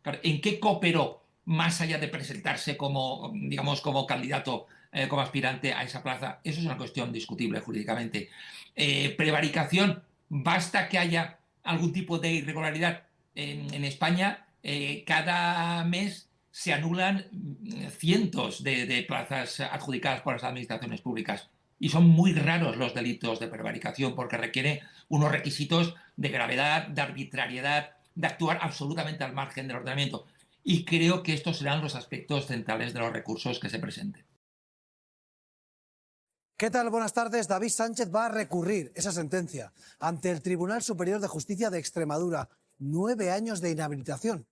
Claro, ¿en qué cooperó más allá de presentarse como, digamos, como candidato, como aspirante a esa plaza? Eso es una cuestión discutible jurídicamente. Prevaricación, basta que haya algún tipo de irregularidad. En España, cada mes se anulan cientos de plazas adjudicadas por las administraciones públicas. Y son muy raros los delitos de prevaricación porque requiere unos requisitos de gravedad, de arbitrariedad, de actuar absolutamente al margen del ordenamiento. Y creo que estos serán los aspectos centrales de los recursos que se presenten. ¿Qué tal? Buenas tardes. David Sánchez va a recurrir esa sentencia ante el Tribunal Superior de Justicia de Extremadura. 9 años de inhabilitación.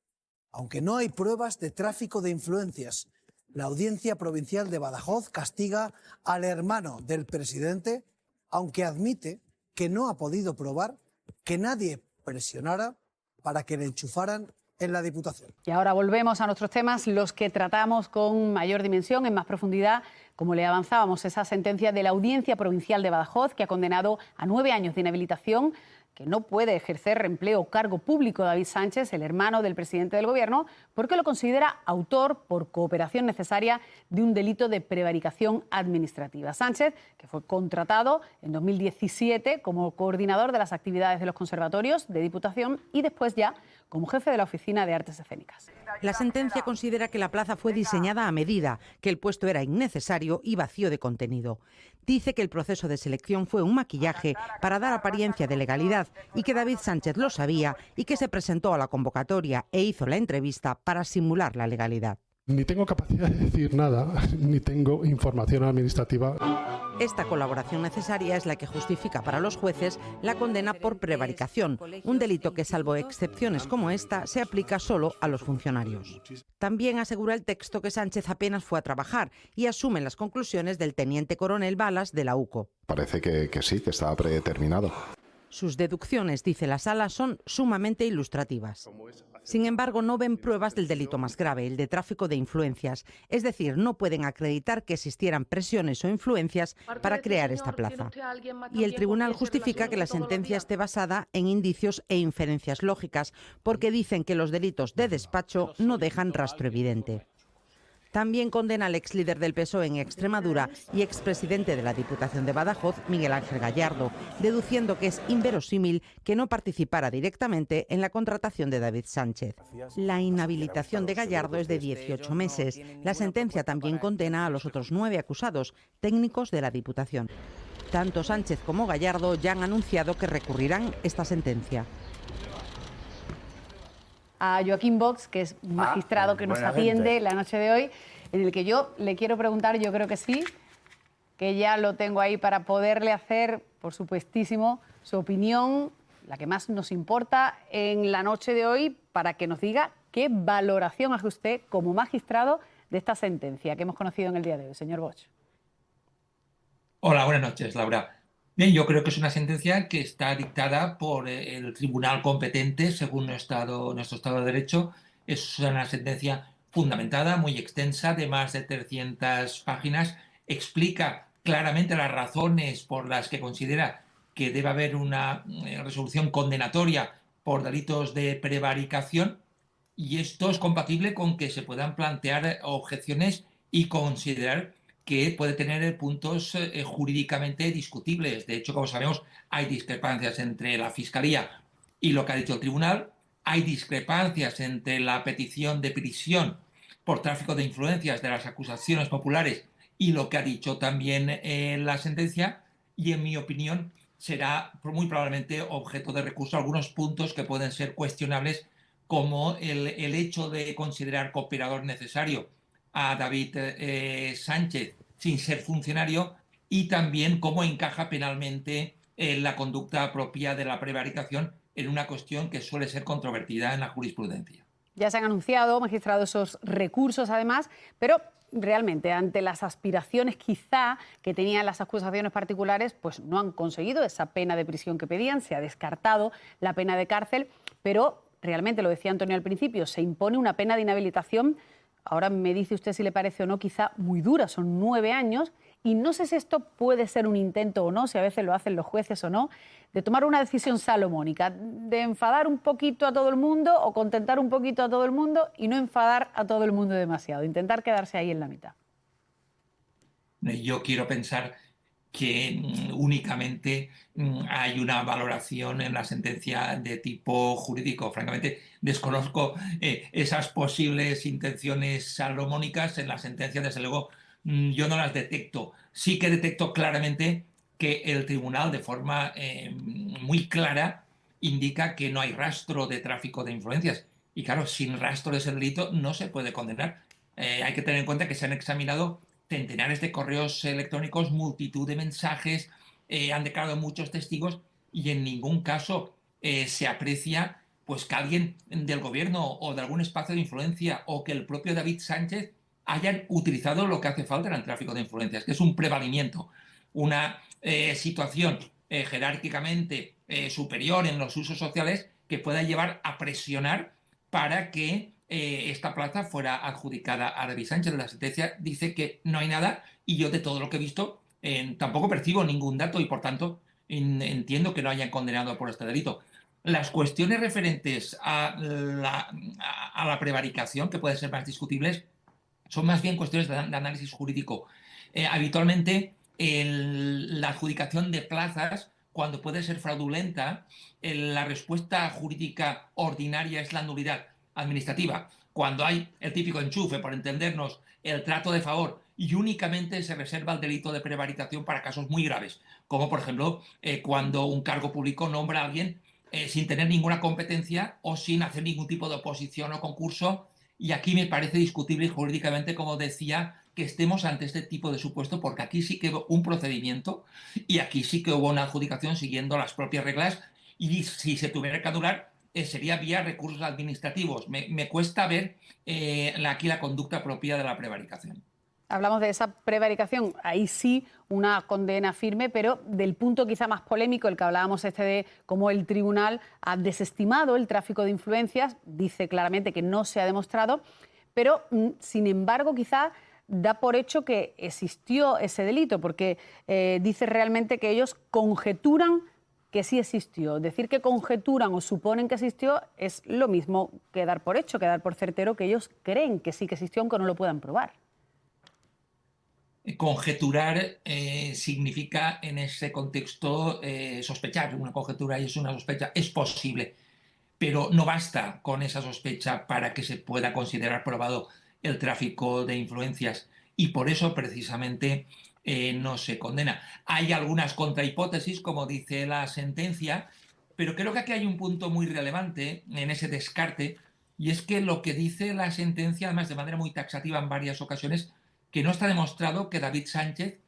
Aunque no hay pruebas de tráfico de influencias. La Audiencia Provincial de Badajoz castiga al hermano del presidente, aunque admite que no ha podido probar que nadie presionara para que le enchufaran en la Diputación. Y ahora volvemos a nuestros temas, los que tratamos con mayor dimensión, en más profundidad, como le avanzábamos, esa sentencia de la Audiencia Provincial de Badajoz que ha condenado a 9 años de inhabilitación, que no puede ejercer reempleo o cargo público David Sánchez, el hermano del presidente del Gobierno, porque lo considera autor por cooperación necesaria de un delito de prevaricación administrativa. Sánchez, que fue contratado en 2017 como coordinador de las actividades de los conservatorios de Diputación y después ya como jefe de la Oficina de Artes Escénicas. La sentencia considera que la plaza fue diseñada a medida, que el puesto era innecesario y vacío de contenido. Dice que el proceso de selección fue un maquillaje para dar apariencia de legalidad y que David Sánchez lo sabía y que se presentó a la convocatoria e hizo la entrevista para simular la legalidad. Ni tengo capacidad de decir nada, ni tengo información administrativa. Esta colaboración necesaria es la que justifica para los jueces la condena por prevaricación, un delito que, salvo excepciones como esta, se aplica solo a los funcionarios. También asegura el texto que Sánchez apenas fue a trabajar y asume las conclusiones del teniente coronel Balas de la UCO. Parece que sí, que estaba predeterminado. Sus deducciones, dice la sala, son sumamente ilustrativas. Sin embargo, no ven pruebas del delito más grave, el de tráfico de influencias. Es decir, no pueden acreditar que existieran presiones o influencias para crear esta plaza. Y el tribunal justifica que la sentencia esté basada en indicios e inferencias lógicas, porque dicen que los delitos de despacho no dejan rastro evidente. También condena al ex líder del PSOE en Extremadura y expresidente de la Diputación de Badajoz, Miguel Ángel Gallardo, deduciendo que es inverosímil que no participara directamente en la contratación de David Sánchez. La inhabilitación de Gallardo es de 18 meses. La sentencia también condena a los otros 9 acusados, técnicos de la Diputación. Tanto Sánchez como Gallardo ya han anunciado que recurrirán esta sentencia. A Joaquín Box, que es un magistrado que nos atiende la noche de hoy, en el que yo le quiero preguntar, yo creo que sí, que ya lo tengo ahí para poderle hacer, por supuestísimo, su opinión, la que más nos importa en la noche de hoy, para que nos diga qué valoración hace usted como magistrado de esta sentencia que hemos conocido en el día de hoy. Señor Bosch. Hola, buenas noches, Laura. Bien, yo creo que es una sentencia que está dictada por el tribunal competente según nuestro Estado de Derecho. Es una sentencia fundamentada, muy extensa, de más de 300 páginas. Explica claramente las razones por las que considera que debe haber una resolución condenatoria por delitos de prevaricación, y esto es compatible con que se puedan plantear objeciones y considerar que puede tener puntos jurídicamente discutibles. De hecho, como sabemos, hay discrepancias entre la Fiscalía y lo que ha dicho el Tribunal, hay discrepancias entre la petición de prisión por tráfico de influencias de las acusaciones populares y lo que ha dicho también la sentencia, y en mi opinión será muy probablemente objeto de recurso algunos puntos que pueden ser cuestionables, como el hecho de considerar cooperador necesario a David Sánchez sin ser funcionario, y también cómo encaja penalmente la conducta propia de la prevaricación en una cuestión que suele ser controvertida en la jurisprudencia. Ya se han anunciado, magistrado, esos recursos además, pero realmente ante las aspiraciones quizá que tenían las acusaciones particulares, pues no han conseguido esa pena de prisión que pedían, se ha descartado la pena de cárcel, pero realmente, lo decía Antonio al principio, se impone una pena de inhabilitación. Ahora me dice usted si le parece o no, quizá muy dura, son 9 años, Y no sé si esto puede ser un intento o no, si a veces lo hacen los jueces o no, de tomar una decisión salomónica, de enfadar un poquito a todo el mundo o contentar un poquito a todo el mundo y no enfadar a todo el mundo demasiado, intentar quedarse ahí en la mitad. Yo quiero pensar que únicamente hay una valoración en la sentencia de tipo jurídico. Francamente, desconozco esas posibles intenciones salomónicas en la sentencia. Desde luego, yo no las detecto. Sí que detecto claramente que el tribunal, de forma muy clara, indica que no hay rastro de tráfico de influencias. Y claro, sin rastro de ese delito no se puede condenar. Hay que tener en cuenta que se han examinado centenares de correos electrónicos, multitud de mensajes, han declarado muchos testigos y en ningún caso se aprecia pues que alguien del gobierno o de algún espacio de influencia o que el propio David Sánchez hayan utilizado lo que hace falta en el tráfico de influencias, que es un prevalimiento, una situación jerárquicamente superior en los usos sociales que pueda llevar a presionar para que esta plaza fuera adjudicada a David Sánchez. La sentencia dice que no hay nada y yo de todo lo que he visto tampoco percibo ningún dato y por tanto entiendo que no hayan condenado por este delito. Las cuestiones referentes a la prevaricación, que pueden ser más discutibles, son más bien cuestiones de análisis jurídico. Habitualmente la adjudicación de plazas, cuando puede ser fraudulenta, la respuesta jurídica ordinaria es la nulidad administrativa. Cuando hay el típico enchufe, por entendernos, el trato de favor, y únicamente se reserva el delito de prevaricación para casos muy graves, como por ejemplo cuando un cargo público nombra a alguien sin tener ninguna competencia o sin hacer ningún tipo de oposición o concurso. Y aquí me parece discutible jurídicamente, como decía, que estemos ante este tipo de supuesto, porque aquí sí que hubo un procedimiento y aquí sí que hubo una adjudicación siguiendo las propias reglas y si se tuviera que anular sería vía recursos administrativos. Me cuesta ver aquí la conducta propia de la prevaricación. Hablamos de esa prevaricación, ahí sí una condena firme, pero del punto quizá más polémico, el que hablábamos de cómo el tribunal ha desestimado el tráfico de influencias, dice claramente que no se ha demostrado, pero sin embargo quizá da por hecho que existió ese delito, porque dice realmente que ellos conjeturan que sí existió. Decir que conjeturan o suponen que existió es lo mismo que dar por hecho, que dar por certero que ellos creen que sí que existió aunque no lo puedan probar. Conjeturar significa en ese contexto sospechar. Una conjetura y es una sospecha, es posible, pero no basta con esa sospecha para que se pueda considerar probado el tráfico de influencias y por eso precisamente no se condena. Hay algunas contrahipótesis, como dice la sentencia, pero creo que aquí hay un punto muy relevante en ese descarte y es que lo que dice la sentencia, además de manera muy taxativa en varias ocasiones, que no está demostrado que David Sánchez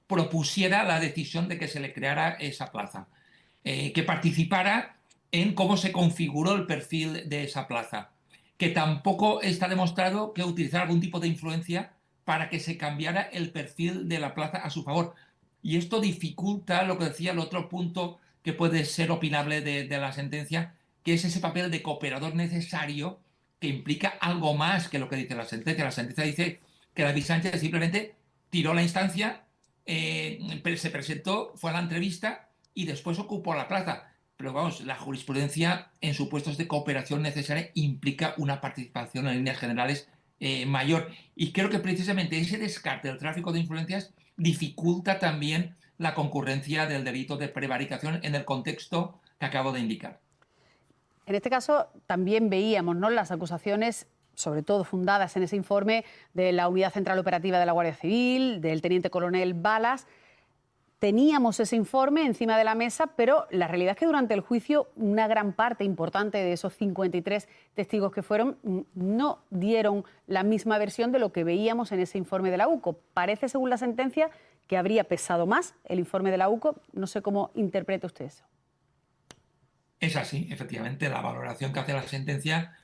propusiera la decisión de que se le creara esa plaza, que participara en cómo se configuró el perfil de esa plaza, que tampoco está demostrado que utilizara algún tipo de influencia para que se cambiara el perfil de la plaza a su favor. Y esto dificulta lo que decía el otro punto que puede ser opinable de la sentencia, que es ese papel de cooperador necesario que implica algo más que lo que dice la sentencia. La sentencia dice que David Sánchez simplemente tiró la instancia, se presentó, fue a la entrevista y después ocupó la plaza. Pero vamos, la jurisprudencia en supuestos de cooperación necesaria implica una participación en líneas generales mayor. Y creo que precisamente ese descarte del tráfico de influencias dificulta también la concurrencia del delito de prevaricación en el contexto que acabo de indicar. En este caso también veíamos, ¿no?, las acusaciones, sobre todo fundadas en ese informe de la Unidad Central Operativa de la Guardia Civil, del teniente coronel Balas. Teníamos ese informe encima de la mesa, pero la realidad es que durante el juicio una gran parte importante de esos 53 testigos que fueron no dieron la misma versión de lo que veíamos en ese informe de la UCO. Parece, según la sentencia, que habría pesado más el informe de la UCO. No sé cómo interpreta usted eso. Es así, efectivamente, la valoración que hace la sentencia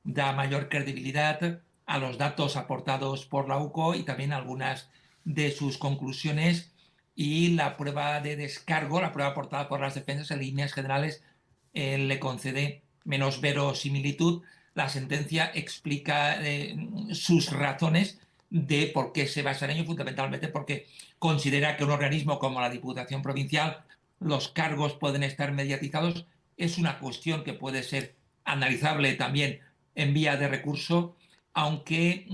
da mayor credibilidad a los datos aportados por la UCO y también algunas de sus conclusiones, y la prueba de descargo, la prueba aportada por las defensas en líneas generales le concede menos verosimilitud. La sentencia explica sus razones de por qué se basa en ello, fundamentalmente porque considera que un organismo como la Diputación Provincial, los cargos pueden estar mediatizados. Es una cuestión que puede ser analizable también en vía de recurso, aunque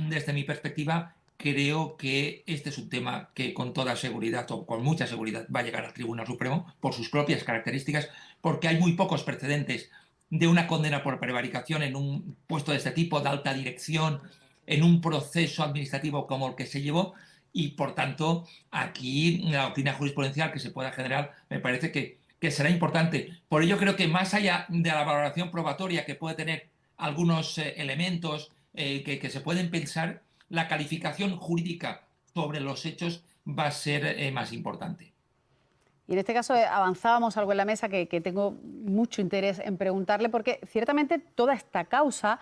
desde mi perspectiva creo que este es un tema que con toda seguridad o con mucha seguridad va a llegar al Tribunal Supremo por sus propias características, porque hay muy pocos precedentes de una condena por prevaricación en un puesto de este tipo, de alta dirección, en un proceso administrativo como el que se llevó, y por tanto aquí la doctrina jurisprudencial que se pueda generar me parece que será importante. Por ello creo que más allá de la valoración probatoria que puede tener algunos elementos que se pueden pensar, la calificación jurídica sobre los hechos va a ser más importante. Y en este caso avanzábamos algo en la mesa que tengo mucho interés en preguntarle, porque ciertamente toda esta causa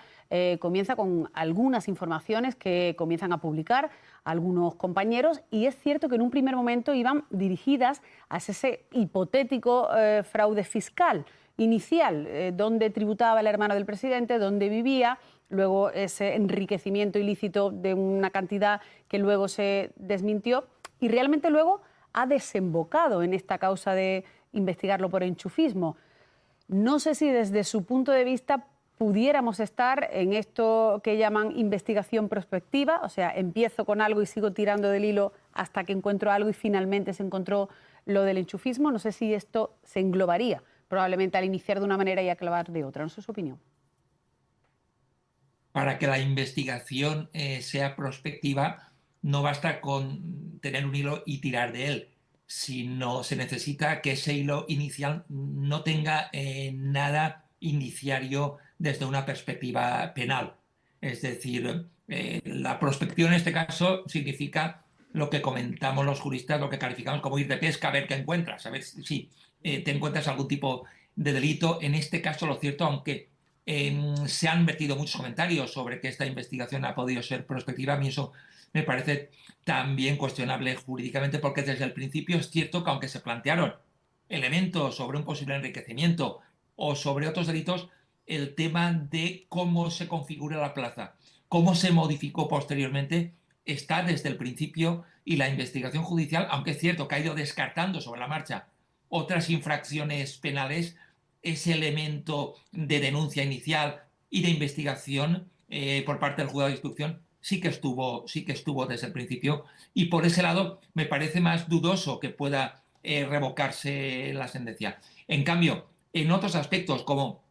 comienza con algunas informaciones que comienzan a publicar algunos compañeros, y es cierto que en un primer momento iban dirigidas a ese hipotético fraude fiscal inicial, donde tributaba el hermano del presidente, donde vivía, luego ese enriquecimiento ilícito de una cantidad que luego se desmintió, y realmente luego ha desembocado en esta causa de investigarlo por enchufismo. No sé si desde su punto de vista pudiéramos estar en esto que llaman investigación prospectiva, o sea, empiezo con algo y sigo tirando del hilo hasta que encuentro algo y finalmente se encontró lo del enchufismo. No sé si esto se englobaría probablemente al iniciar de una manera y acabar de otra. No sé su opinión. Para que la investigación sea prospectiva, no basta con tener un hilo y tirar de él, sino se necesita que ese hilo inicial no tenga nada indiciario desde una perspectiva penal. Es decir, la prospección en este caso significa lo que comentamos los juristas, lo que calificamos como ir de pesca, a ver qué encuentras, a ver si te encuentras algún tipo de delito. En este caso, lo cierto, aunque se han vertido muchos comentarios sobre que esta investigación ha podido ser prospectiva, a mí eso me parece también cuestionable jurídicamente, porque desde el principio es cierto que aunque se plantearon elementos sobre un posible enriquecimiento o sobre otros delitos, el tema de cómo se configura la plaza, cómo se modificó posteriormente, está desde el principio, y la investigación judicial, aunque es cierto que ha ido descartando sobre la marcha otras infracciones penales, ese elemento de denuncia inicial y de investigación por parte del juzgado de instrucción sí que estuvo desde el principio, y por ese lado me parece más dudoso que pueda revocarse la sentencia. En cambio, en otros aspectos, como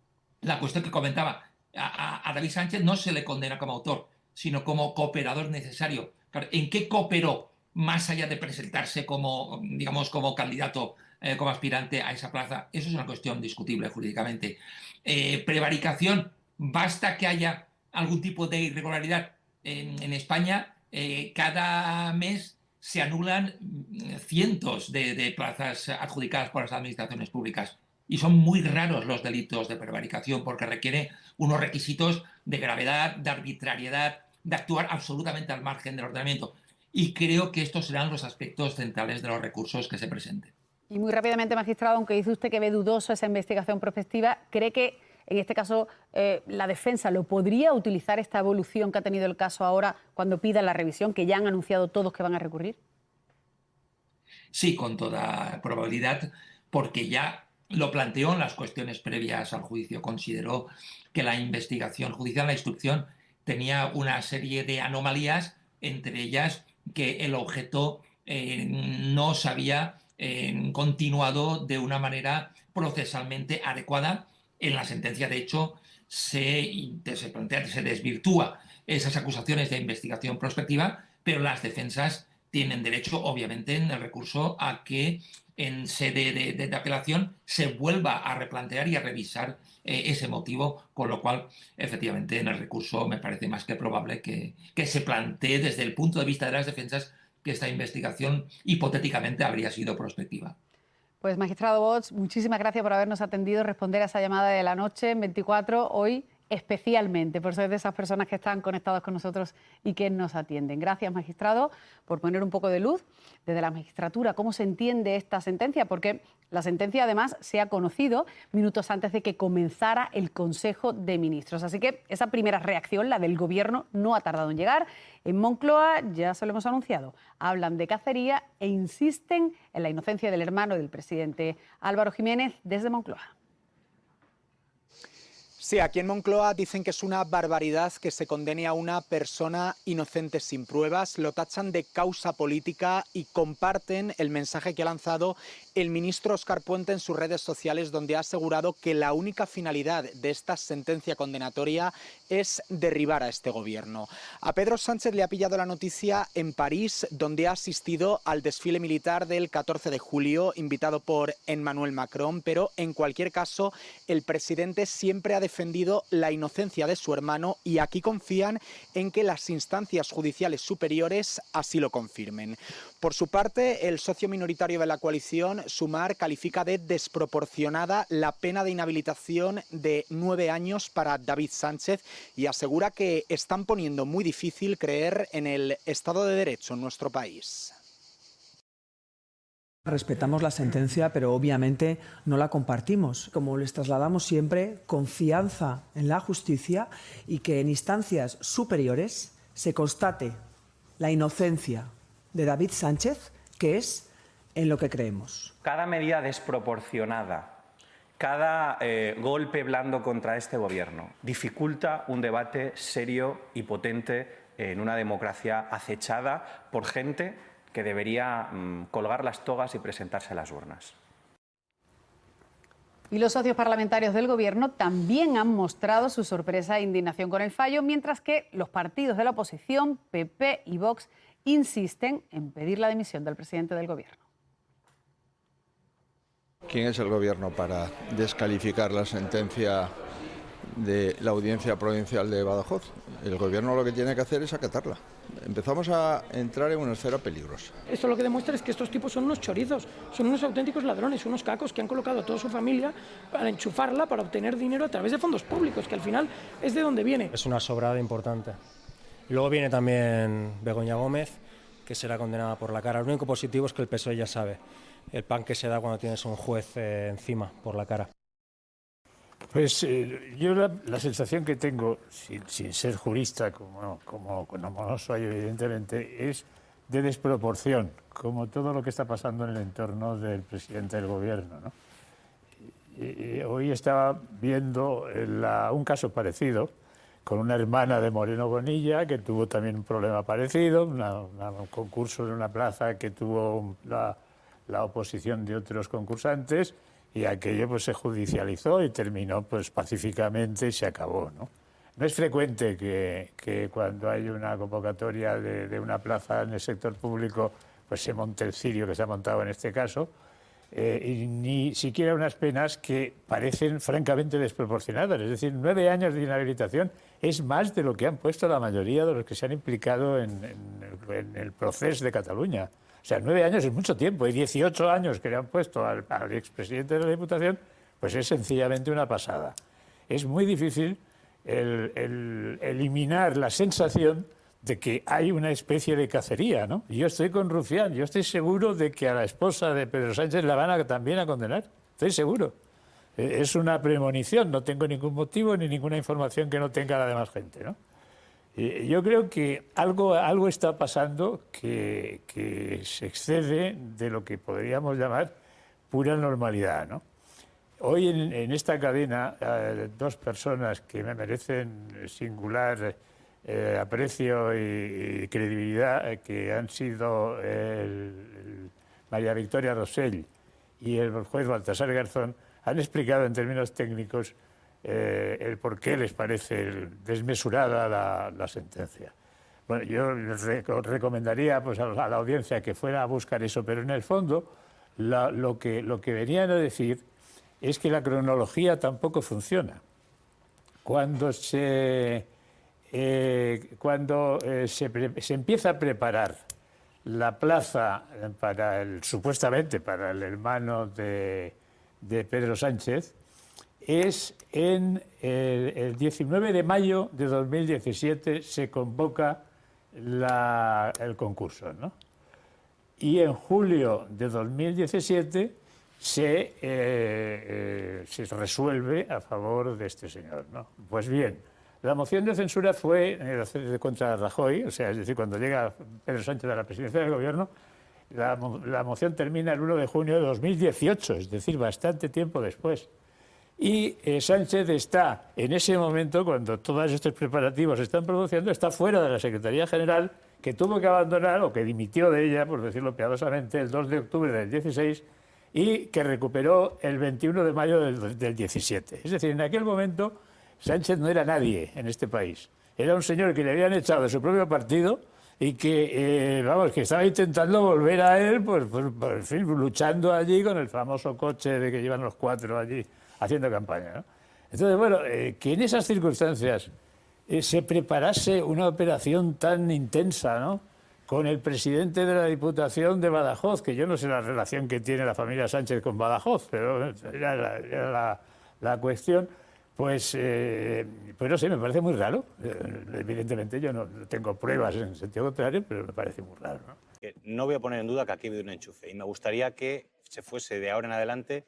la cuestión que comentaba, a David Sánchez no se le condena como autor, sino como cooperador necesario. Claro, ¿en qué cooperó más allá de presentarse como, digamos, como candidato, como aspirante a esa plaza? Eso es una cuestión discutible jurídicamente. Prevaricación, basta que haya algún tipo de irregularidad. En España, cada mes se anulan cientos de plazas adjudicadas por las administraciones públicas, y son muy raros los delitos de prevaricación, porque requiere unos requisitos de gravedad, de arbitrariedad, de actuar absolutamente al margen del ordenamiento. Y creo que estos serán los aspectos centrales de los recursos que se presenten. Y muy rápidamente, magistrado, aunque dice usted que ve dudoso esa investigación prospectiva, ¿cree que en este caso la defensa lo podría utilizar, esta evolución que ha tenido el caso ahora, cuando pida la revisión, que ya han anunciado todos que van a recurrir? Sí, con toda probabilidad, porque ya lo planteó en las cuestiones previas al juicio. Consideró que la investigación judicial, la instrucción, tenía una serie de anomalías, entre ellas que el objeto no se había continuado de una manera procesalmente adecuada. En la sentencia, de hecho, se plantea, se desvirtúa esas acusaciones de investigación prospectiva, pero las defensas tienen derecho, obviamente, en el recurso a que en sede de apelación se vuelva a replantear y a revisar ese motivo, con lo cual, efectivamente, en el recurso me parece más que probable que se plantee desde el punto de vista de las defensas que esta investigación hipotéticamente habría sido prospectiva. Pues, magistrado Bosch, muchísimas gracias por habernos atendido, responder a esa llamada de la noche en 24 hoy especialmente por ser de esas personas que están conectados con nosotros y que nos atienden. Gracias, magistrado, por poner un poco de luz desde la magistratura cómo se entiende esta sentencia, porque la sentencia además se ha conocido minutos antes de que comenzara el Consejo de Ministros. Así que esa primera reacción, la del Gobierno, no ha tardado en llegar. En Moncloa, ya se lo hemos anunciado, hablan de cacería e insisten en la inocencia del hermano del presidente. Álvaro Jiménez, desde Moncloa. Sí, aquí en Moncloa dicen que es una barbaridad que se condene a una persona inocente sin pruebas, lo tachan de causa política y comparten el mensaje que ha lanzado el ministro Óscar Puente en sus redes sociales, donde ha asegurado que la única finalidad de esta sentencia condenatoria es derribar a este gobierno. A Pedro Sánchez le ha pillado la noticia en París, donde ha asistido al desfile militar del 14 de julio, invitado por Emmanuel Macron, pero en cualquier caso el presidente siempre ha defendido la inocencia de su hermano y aquí confían en que las instancias judiciales superiores así lo confirmen. Por su parte, el socio minoritario de la coalición, Sumar, califica de desproporcionada la pena de inhabilitación de 9 años para David Sánchez y asegura que están poniendo muy difícil creer en el Estado de Derecho en nuestro país. Respetamos la sentencia, pero obviamente no la compartimos. Como les trasladamos siempre, confianza en la justicia y que en instancias superiores se constate la inocencia de David Sánchez, que es en lo que creemos. Cada medida desproporcionada, cada golpe blando contra este gobierno dificulta un debate serio y potente en una democracia acechada por gente que debería colgar las togas y presentarse a las urnas. Y los socios parlamentarios del Gobierno también han mostrado su sorpresa e indignación con el fallo, mientras que los partidos de la oposición, PP y Vox, insisten en pedir la dimisión del presidente del Gobierno. ¿Quién es el Gobierno para descalificar la sentencia de la Audiencia Provincial de Badajoz? El Gobierno lo que tiene que hacer es acatarla. Empezamos a entrar en una esfera peligrosa. Esto lo que demuestra es que estos tipos son unos chorizos, son unos auténticos ladrones, unos cacos que han colocado a toda su familia para enchufarla, para obtener dinero a través de fondos públicos, que al final es de donde viene. Es una sobrada importante. Y luego viene también Begoña Gómez, que será condenada por la cara. Lo único positivo es que el PSOE ya sabe el pan que se da cuando tienes un juez encima por la cara. Pues yo la sensación que tengo, sin ser jurista, como no soy evidentemente, es de desproporción, como todo lo que está pasando en el entorno del presidente del gobierno, ¿no? Y hoy estaba viendo un caso parecido con una hermana de Moreno Bonilla que tuvo también un problema parecido, un concurso en una plaza que tuvo la oposición de otros concursantes. Y aquello pues se judicializó y terminó pues pacíficamente y se acabó, ¿no? No es frecuente que cuando hay una convocatoria de una plaza en el sector público pues se monte el cirio que se ha montado en este caso y ni siquiera unas penas que parecen francamente desproporcionadas. Es decir, 9 años de inhabilitación es más de lo que han puesto la mayoría de los que se han implicado en el proceso de Cataluña. O sea, 9 años es mucho tiempo y 18 años que le han puesto al expresidente de la Diputación, pues es sencillamente una pasada. Es muy difícil el eliminar la sensación de que hay una especie de cacería, ¿no? Y yo estoy con Rufián, yo estoy seguro de que a la esposa de Pedro Sánchez la van también a condenar, estoy seguro. Es una premonición, no tengo ningún motivo ni ninguna información que no tenga la demás gente, ¿no? Yo creo que algo está pasando que se excede de lo que podríamos llamar pura normalidad, ¿no? Hoy en esta cadena, 2 personas que me merecen singular aprecio y credibilidad, que han sido María Victoria Rosell y el juez Baltasar Garzón, han explicado en términos técnicos el por qué les parece desmesurada la sentencia. Bueno, yo les recomendaría pues, a la audiencia que fuera a buscar eso, pero en el fondo lo que venían a decir es que la cronología tampoco funciona. Cuando se empieza a preparar la plaza supuestamente para el hermano de Pedro Sánchez, es en el 19 de mayo de 2017 se convoca el concurso, ¿no? Y en julio de 2017 se resuelve a favor de este señor, ¿no? Pues bien, la moción de censura fue contra Rajoy, o sea, es decir, cuando llega Pedro Sánchez a la presidencia del gobierno, la moción termina el 1 de junio de 2018, es decir, bastante tiempo después. Y Sánchez está, en ese momento, cuando todos estos preparativos se están produciendo, está fuera de la Secretaría General, que tuvo que abandonar, o que dimitió de ella, por decirlo piadosamente, el 2 de octubre del 16, y que recuperó el 21 de mayo del 17. Es decir, en aquel momento Sánchez no era nadie en este país. Era un señor que le habían echado de su propio partido y que, que estaba intentando volver a él, en fin, luchando allí con el famoso coche de que llevan los 4 allí haciendo campaña, ¿no? Entonces, bueno, que en esas circunstancias se preparase una operación tan intensa, ¿no?, con el presidente de la Diputación de Badajoz, que yo no sé la relación que tiene la familia Sánchez con Badajoz, pero era la cuestión, pues no sé, me parece muy raro. Evidentemente yo no tengo pruebas en sentido contrario, pero me parece muy raro, ¿no? No voy a poner en duda que aquí ha habido un enchufe y me gustaría que se fuese de ahora en adelante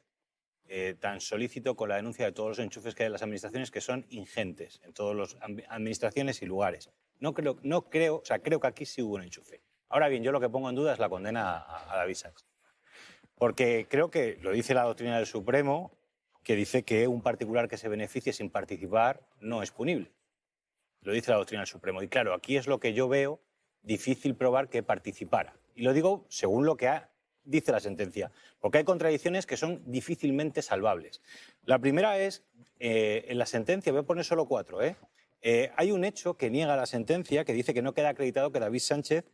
tan solícito con la denuncia de todos los enchufes que hay en las administraciones, que son ingentes en todas las administraciones y lugares. Creo que aquí sí hubo un enchufe. Ahora bien, yo lo que pongo en duda es la condena a David Sánchez. Porque creo que lo dice la doctrina del Supremo, que dice que un particular que se beneficie sin participar no es punible. Lo dice la doctrina del Supremo. Y claro, aquí es lo que yo veo difícil probar que participara. Y lo digo según lo que dice la sentencia, porque hay contradicciones que son difícilmente salvables. La primera es, en la sentencia, voy a poner solo 4, hay un hecho que niega la sentencia, que dice que no queda acreditado que David Sánchez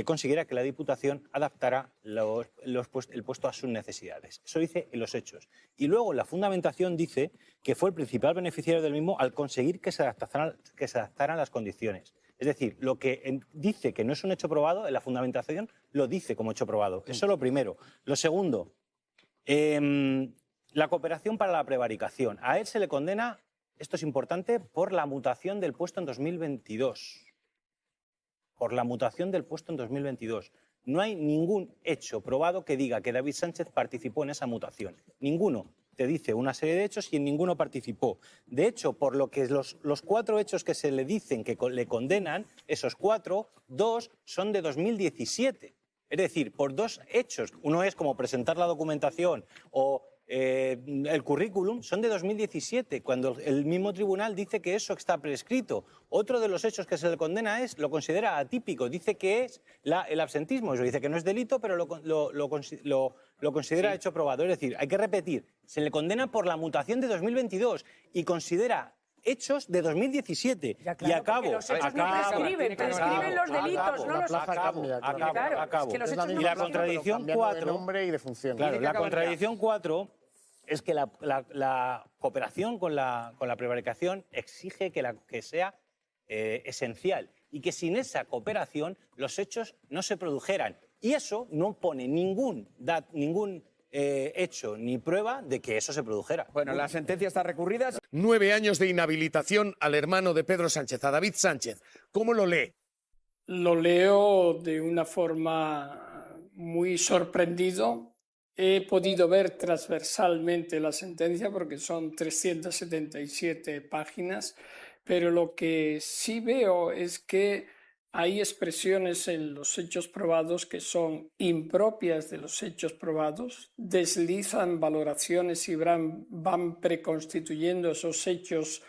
consiguiera que la Diputación adaptara el puesto a sus necesidades. Eso dice en los hechos. Y luego la fundamentación dice que fue el principal beneficiario del mismo al conseguir que se adaptaran las condiciones. Es decir, lo que dice que no es un hecho probado, en la fundamentación lo dice como hecho probado. Eso es lo primero. Lo segundo, la cooperación para la prevaricación. A él se le condena, esto es importante, por la mutación del puesto en 2022. Por la mutación del puesto en 2022. No hay ningún hecho probado que diga que David Sánchez participó en esa mutación. Ninguno. Te dice una serie de hechos y en ninguno participó. De hecho, por lo que los 4 hechos que se le dicen que le condenan, esos 4, 2 son de 2017. Es decir, por 2 hechos, uno es como presentar la documentación o el currículum, son de 2017, cuando el mismo tribunal dice que eso está prescrito. Otro de los hechos que se le condena lo considera atípico, dice que es el absentismo, eso dice que no es delito, pero lo considera hecho probado. Es decir, hay que repetir, se le condena por la mutación de 2022 y considera hechos de 2017. Ya, claro, y acabo. Los hechos no prescriben los delitos, no los... Acabo. Y la contradicción 4... de nombre y de función. Claro, la contradicción 4 es que la cooperación con la prevaricación exige que sea esencial y que sin esa cooperación los hechos no se produjeran. Y eso no pone ningún hecho ni prueba de que eso se produjera. Bueno, la sentencia está recurrida. 9 años de inhabilitación al hermano de Pedro Sánchez, a David Sánchez. ¿Cómo lo lee? Lo leo de una forma muy sorprendido. He podido ver transversalmente la sentencia porque son 377 páginas, pero lo que sí veo es que hay expresiones en los hechos probados que son impropias de los hechos probados, deslizan valoraciones y van preconstituyendo esos hechos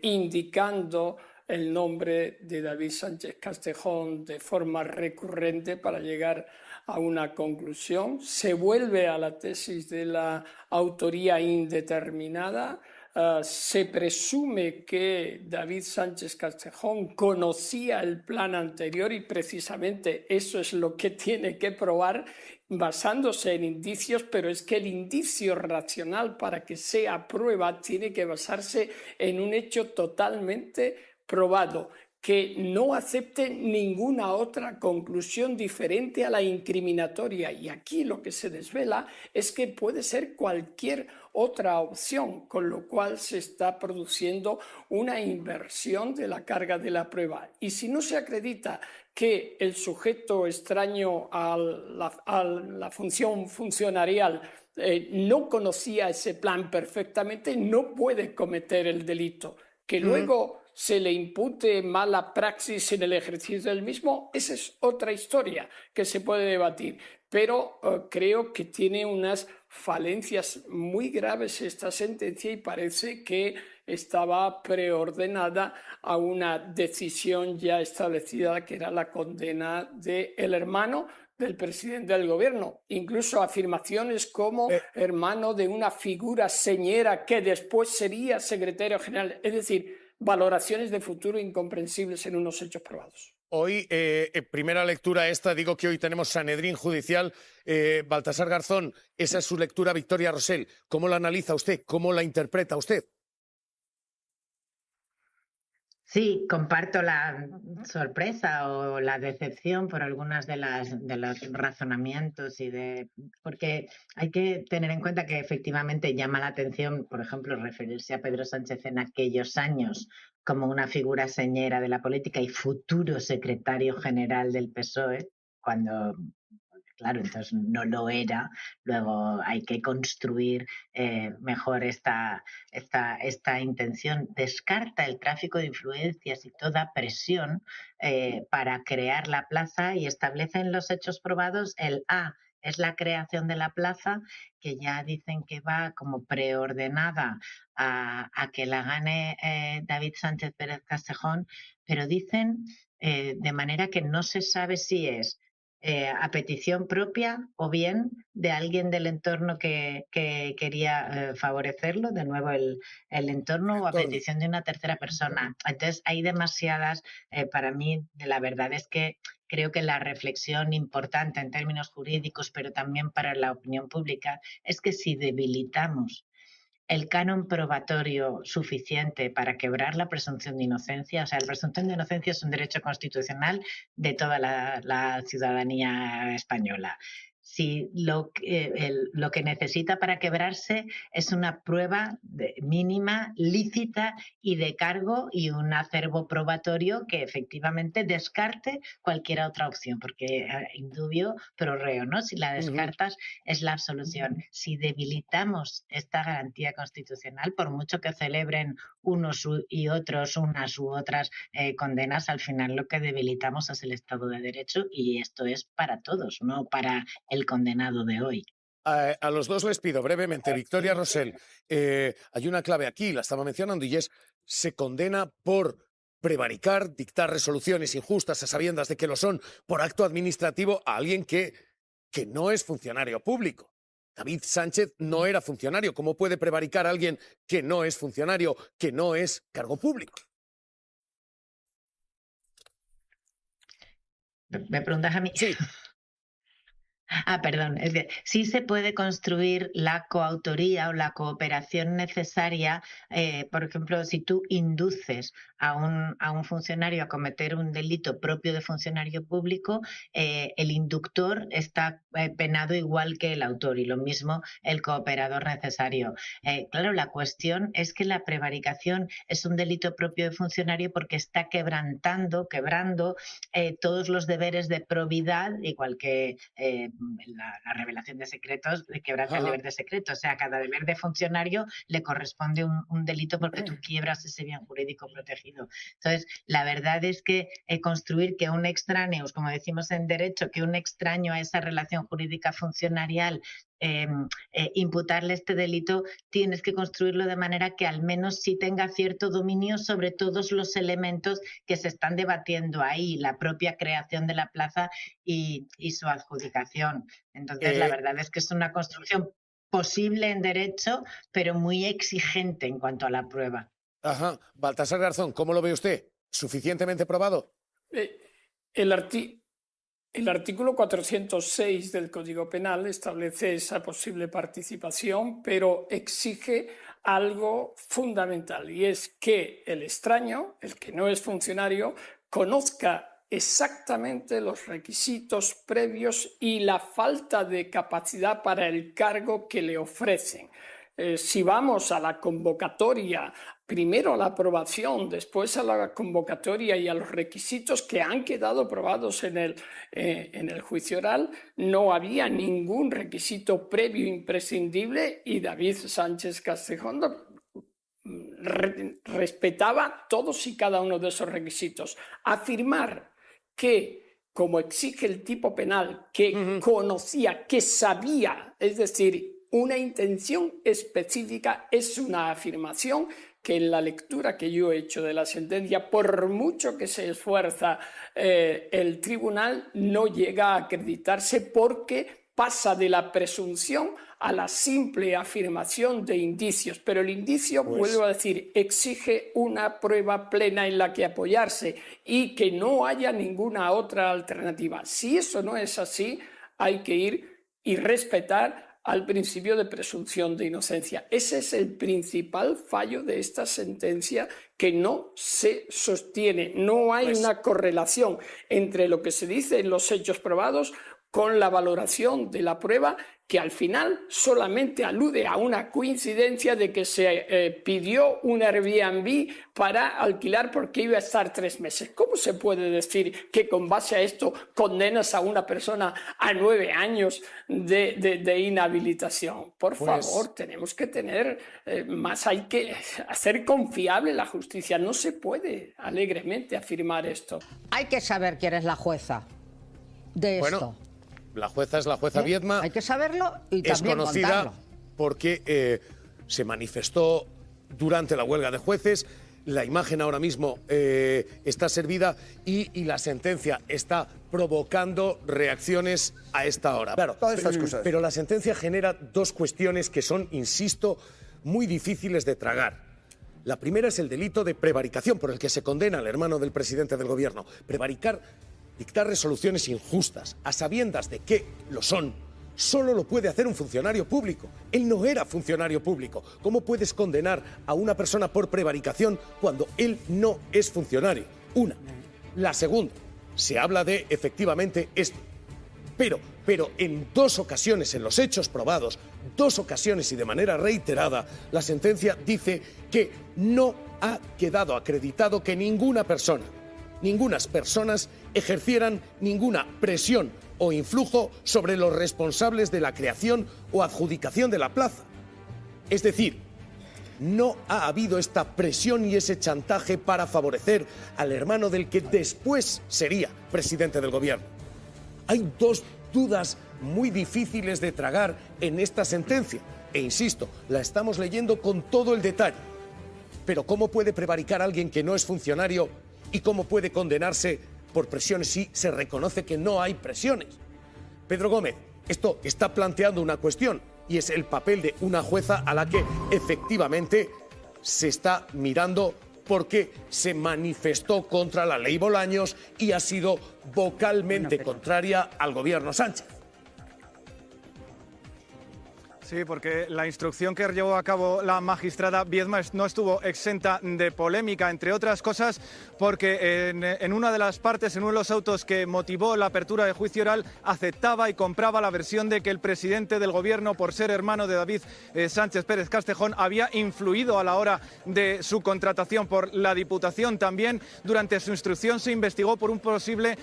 indicando el nombre de David Sánchez Castejón de forma recurrente para llegar a una conclusión. Se vuelve a la tesis de la autoría indeterminada. Se presume que David Sánchez Castejón conocía el plan anterior y precisamente eso es lo que tiene que probar basándose en indicios, pero es que el indicio racional para que sea prueba tiene que basarse en un hecho totalmente probado, que no acepte ninguna otra conclusión diferente a la incriminatoria. Y aquí lo que se desvela es que puede ser cualquier otra opción, con lo cual se está produciendo una inversión de la carga de la prueba. Y si no se acredita que el sujeto extraño a la función funcionarial no conocía ese plan perfectamente, no puede cometer el delito. Que luego se le impute mala praxis en el ejercicio del mismo, esa es otra historia que se puede debatir. Pero creo que tiene unas falencias muy graves esta sentencia y parece que estaba preordenada a una decisión ya establecida, que era la condena del hermano del presidente del gobierno. Incluso afirmaciones como hermano de una figura señera que después sería secretario general. Es decir, valoraciones de futuro incomprensibles en unos hechos probados. Hoy, primera lectura esta, digo que hoy tenemos Sanedrín judicial. Baltasar Garzón, esa es su lectura, Victoria Rosell. ¿Cómo la analiza usted? ¿Cómo la interpreta usted? Sí, comparto la sorpresa o la decepción por algunas de los razonamientos porque hay que tener en cuenta que efectivamente llama la atención, por ejemplo, referirse a Pedro Sánchez en aquellos años como una figura señera de la política y futuro secretario general del PSOE, cuando claro, entonces no lo era. Luego hay que construir mejor esta intención. Descarta el tráfico de influencias y toda presión para crear la plaza y establece en los hechos probados el A. Es la creación de la plaza, que ya dicen que va como preordenada a que la gane David Sánchez Pérez Castejón, pero dicen de manera que no se sabe si es a petición propia o bien de alguien del entorno que quería favorecerlo, de nuevo el entorno, o a petición de una tercera persona. Entonces hay demasiadas, para mí la verdad es que creo que la reflexión importante en términos jurídicos, pero también para la opinión pública, es que si debilitamos el canon probatorio suficiente para quebrar la presunción de inocencia, o sea, la presunción de inocencia es un derecho constitucional de toda la ciudadanía española. Si lo que necesita para quebrarse es una prueba mínima, lícita y de cargo y un acervo probatorio que efectivamente descarte cualquier otra opción, porque indubio pro reo, ¿no? Si la descartas es la absolución. Si debilitamos esta garantía constitucional, por mucho que celebren unos y otros unas u otras condenas, al final lo que debilitamos es el Estado de Derecho, y esto es para todos, no para el condenado de hoy. A los dos les pido brevemente, Victoria Rosell, hay una clave aquí, la estaba mencionando, y es: se condena por prevaricar, dictar resoluciones injustas a sabiendas de que lo son, por acto administrativo, a alguien que no es funcionario público. David Sánchez no era funcionario. ¿Cómo puede prevaricar a alguien que no es funcionario, que no es cargo público? ¿Me preguntas a mí? Sí. Perdón, es que sí se puede construir la coautoría o la cooperación necesaria. Por ejemplo, si tú induces a un funcionario a cometer un delito propio de funcionario público, el inductor está penado igual que el autor, y lo mismo el cooperador necesario. Claro, la cuestión es que la prevaricación es un delito propio de funcionario porque está quebrando todos los deberes de probidad, igual que la revelación de secretos quebranta el deber de secreto. O sea, a cada deber de funcionario le corresponde un delito porque tú quiebras ese bien jurídico protegido. Entonces, la verdad es que construir que un extraño, como decimos en derecho, que un extraño a esa relación jurídica funcionarial, imputarle este delito, tienes que construirlo de manera que al menos sí tenga cierto dominio sobre todos los elementos que se están debatiendo ahí, la propia creación de la plaza y su adjudicación. Entonces, la verdad es que es una construcción posible en derecho, pero muy exigente en cuanto a la prueba. Ajá. Baltasar Garzón, ¿cómo lo ve usted? ¿Suficientemente probado? El artículo 406 del Código Penal establece esa posible participación, pero exige algo fundamental, y es que el extraño, el que no es funcionario, conozca exactamente los requisitos previos y la falta de capacidad para el cargo que le ofrecen. si vamos a la convocatoria, primero a la aprobación, después a la convocatoria y a los requisitos que han quedado aprobados en el juicio oral, no había ningún requisito previo imprescindible y David Sánchez Castejón respetaba todos y cada uno de esos requisitos. Afirmar que, como exige el tipo penal, que conocía, que sabía, es decir, una intención específica, es una afirmación que en la lectura que yo he hecho de la sentencia, por mucho que se esfuerza el tribunal, no llega a acreditarse porque pasa de la presunción a la simple afirmación de indicios. Pero el indicio, vuelvo a decir, exige una prueba plena en la que apoyarse y que no haya ninguna otra alternativa. Si eso no es así, hay que ir y respetar al principio de presunción de inocencia. Ese es el principal fallo de esta sentencia, que no se sostiene. No hay una correlación entre lo que se dice en los hechos probados con la valoración de la prueba, que al final solamente alude a una coincidencia de que se pidió un Airbnb para alquilar porque iba a estar 3 meses. ¿Cómo se puede decir que con base a esto condenas a una persona a 9 años de inhabilitación? Por favor, tenemos que tener más, hay que hacer confiable la justicia. No se puede alegremente afirmar esto. Hay que saber quién es la jueza de esto. La jueza es la jueza Viedma. Hay que saberlo y también es conocida contarlo. Porque se manifestó durante la huelga de jueces. La imagen ahora mismo está servida y la sentencia está provocando reacciones a esta hora. Claro, todas estas cosas. Pero la sentencia genera 2 cuestiones que son, insisto, muy difíciles de tragar. La primera es el delito de prevaricación, por el que se condena al hermano del presidente del gobierno. Prevaricar, dictar resoluciones injustas, a sabiendas de que lo son, solo lo puede hacer un funcionario público. Él no era funcionario público. ¿Cómo puedes condenar a una persona por prevaricación cuando él no es funcionario? Una. La segunda, se habla de efectivamente esto. Pero en 2 ocasiones, en los hechos probados, 2 ocasiones y de manera reiterada, la sentencia dice que no ha quedado acreditado que ningunas personas ejercieran ninguna presión o influjo sobre los responsables de la creación o adjudicación de la plaza. Es decir, no ha habido esta presión y ese chantaje para favorecer al hermano del que después sería presidente del gobierno. Hay 2 dudas muy difíciles de tragar en esta sentencia. E insisto, la estamos leyendo con todo el detalle. Pero ¿cómo puede prevaricar a alguien que no es funcionario? ¿Y cómo puede condenarse por presiones si se reconoce que no hay presiones? Pedro Gómez, esto está planteando una cuestión y es el papel de una jueza a la que efectivamente se está mirando porque se manifestó contra la ley Bolaños y ha sido vocalmente contraria al gobierno Sánchez. Sí, porque la instrucción que llevó a cabo la magistrada Viedma no estuvo exenta de polémica, entre otras cosas porque en una de las partes, en uno de los autos que motivó la apertura de juicio oral, aceptaba y compraba la versión de que el presidente del gobierno, por ser hermano de David Sánchez Pérez Castejón, había influido a la hora de su contratación por la Diputación. También durante su instrucción se investigó por una posible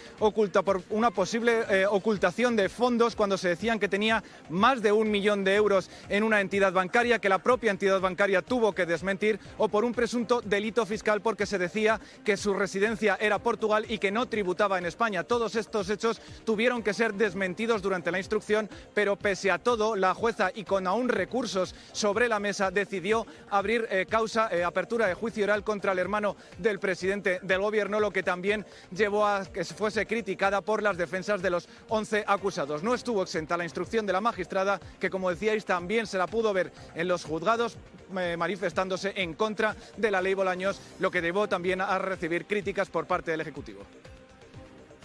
ocultación de fondos cuando se decían que tenía más de 1 millón de euros en una entidad bancaria, que la propia entidad bancaria tuvo que desmentir, o por un presunto delito fiscal porque se decía que su residencia era Portugal y que no tributaba en España. Todos estos hechos tuvieron que ser desmentidos durante la instrucción, pero pese a todo, la jueza, y con aún recursos sobre la mesa, decidió abrir apertura de juicio oral contra el hermano del presidente del gobierno, lo que también llevó a que fuese criticada por las defensas de los 11 acusados. No estuvo exenta la instrucción de la magistrada, que, como decíais, también se la pudo ver en los juzgados manifestándose en contra de la ley Bolaños, lo que llevó también a recibir críticas por parte del Ejecutivo.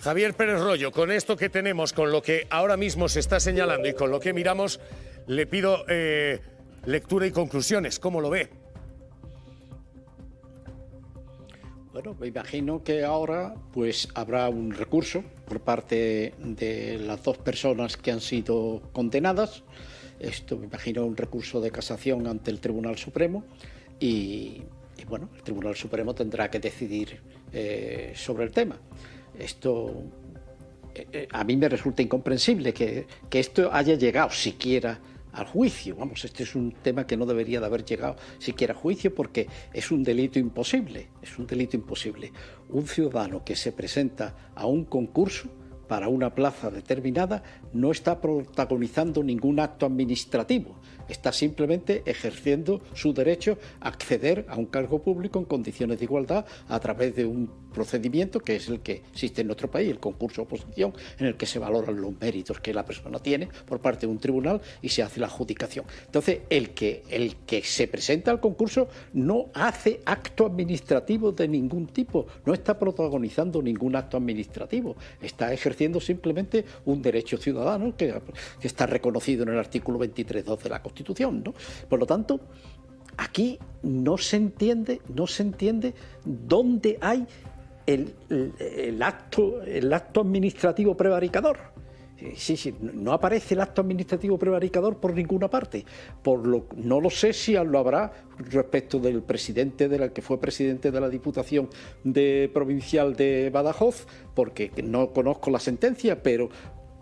Javier Pérez Royo, con esto que tenemos, con lo que ahora mismo se está señalando y con lo que miramos, le pido lectura y conclusiones. ¿Cómo lo ve? Bueno, me imagino que ahora pues habrá un recurso por parte de las 2 personas que han sido condenadas Esto me imagino un recurso de casación ante el Tribunal Supremo y bueno, el Tribunal Supremo tendrá que decidir sobre el tema. Esto a mí me resulta incomprensible que esto haya llegado siquiera al juicio. Vamos, este es un tema que no debería de haber llegado siquiera a juicio porque es un delito imposible, es un delito imposible. Un ciudadano que se presenta a un concurso para una plaza determinada no está protagonizando ningún acto administrativo, está simplemente ejerciendo su derecho a acceder a un cargo público en condiciones de igualdad a través de un procedimiento que es el que existe en nuestro país, el concurso oposición, en el que se valoran los méritos que la persona tiene por parte de un tribunal y se hace la adjudicación. Entonces, el que se presenta al concurso no hace acto administrativo de ningún tipo, no está protagonizando ningún acto administrativo, está ejerciendo simplemente un derecho ciudadano que está reconocido en el artículo 23.2 de la Constitución, ¿no? Por lo tanto, aquí no se entiende dónde hay el acto administrativo prevaricador. Sí, no aparece el acto administrativo prevaricador por ninguna parte. No lo sé si lo habrá respecto del presidente que fue presidente de la Diputación Provincial de Badajoz, porque no conozco la sentencia, pero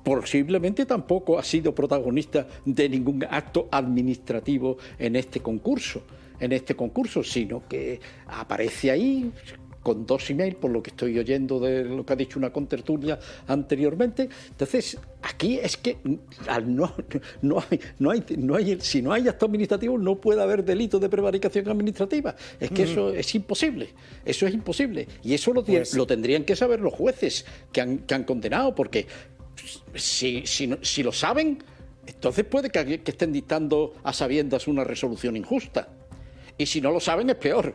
posiblemente tampoco ha sido protagonista de ningún acto administrativo en este concurso, sino que aparece ahí con 2 emails, por lo que estoy oyendo de lo que ha dicho una contertulia anteriormente. Entonces, aquí es que si no hay acto administrativo no puede haber delito de prevaricación administrativa. Es que eso es imposible. Eso es imposible. Y eso lo tendrían que saber los jueces que han condenado, porque si lo saben, entonces puede que estén dictando a sabiendas una resolución injusta. Y si no lo saben, es peor.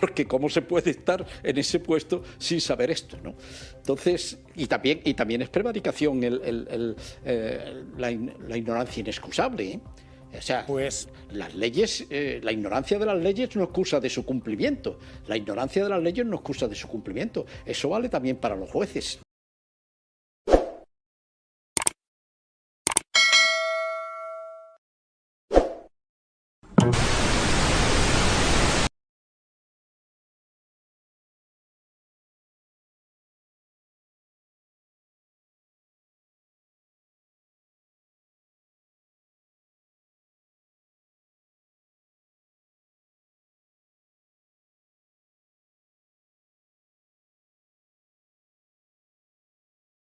Porque cómo se puede estar en ese puesto sin saber esto, ¿no? Entonces, y también es prevaricación la ignorancia inexcusable, ¿eh? O sea, las leyes, la ignorancia de las leyes no excusa de su cumplimiento. La ignorancia de las leyes no excusa de su cumplimiento. Eso vale también para los jueces.